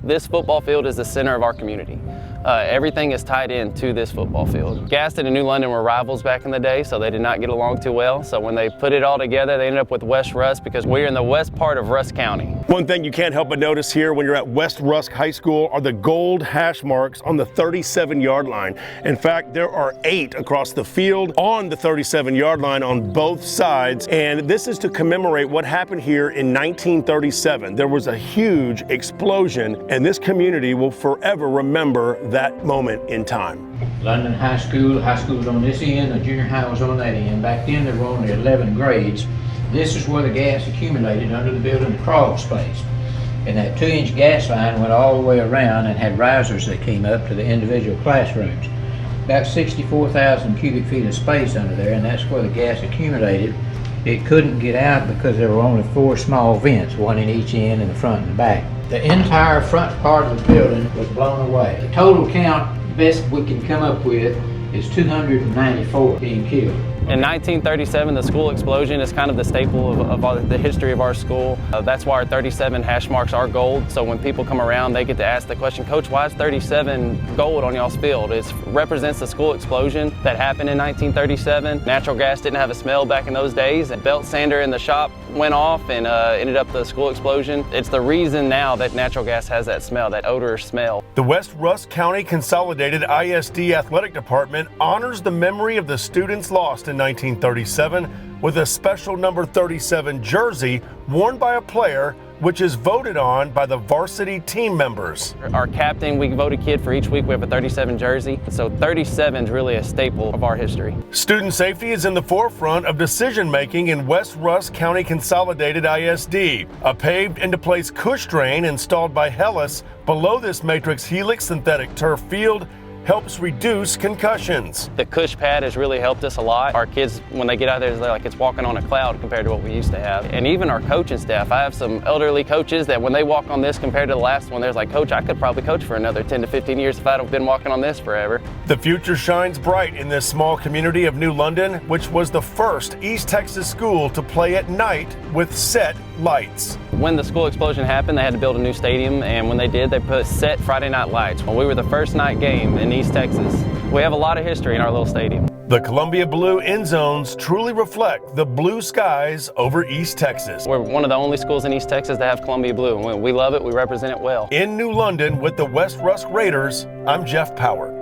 This football field is the center of our community. Everything is tied into this football field. Gaston and New London were rivals back in the day, so they did not get along too well. So when they put it all together, they ended up with West Rusk because we're in the west part of Rusk County. One thing you can't help but notice here when you're at West Rusk High School are the gold hash marks on the 37-yard line. In fact, there are 8 across the field on the 37-yard line on both sides, and this is to commemorate what happened here in 1937. There was a huge explosion, and this community will forever remember that moment in time. London High School was on this end, the junior high was on that end. Back then there were only 11 grades. This is where the gas accumulated under the building crawl space. And that 2-inch gas line went all the way around and had risers that came up to the individual classrooms. About 64,000 cubic feet of space under there, and that's where the gas accumulated. It couldn't get out because there were only 4 small vents, one in each end in the front and the back. The entire front part of the building was blown away. The total count, best we can come up with, is 294 being killed. In 1937, the school explosion is kind of the staple of the history of our school. That's why our 37 hash marks are gold. So when people come around, they get to ask the question, Coach, why is 37 gold on y'all's field? It represents the school explosion that happened in 1937. Natural gas didn't have a smell back in those days. A belt sander in the shop went off and ended up the school explosion. It's the reason now that natural gas has that smell, that odor smell. The West Rusk County Consolidated I.S.D. Athletic Department honors the memory of the students lost in 1937 with a special number 37 jersey worn by a player, which is voted on by the varsity team members. Our captain, we vote a kid for each week. We have a 37 jersey. So 37 is really a staple of our history. Student safety is in the forefront of decision making in West Rusk County Consolidated I.S.D. A paved into place Cushdrain installed by Helix below this Matrix Helix synthetic turf field helps reduce concussions. The Cush pad has really helped us a lot. Our kids, when they get out there, they're like it's walking on a cloud compared to what we used to have. And even our coaching staff, I have some elderly coaches that when they walk on this compared to the last one, they're like, Coach, I could probably coach for another 10 to 15 years if I'd have been walking on this forever. The future shines bright in this small community of New London, which was the first East Texas school to play at night with set lights. When the school explosion happened, they had to build a new stadium, and when they did, they put set Friday night lights. When we were the first night game in East Texas. We have a lot of history in our little stadium. The Columbia Blue end zones truly reflect the blue skies over East Texas. We're one of the only schools in East Texas that have Columbia Blue, and we love it, we represent it well. In New London with the West Rusk Raiders, I'm Jeff Power.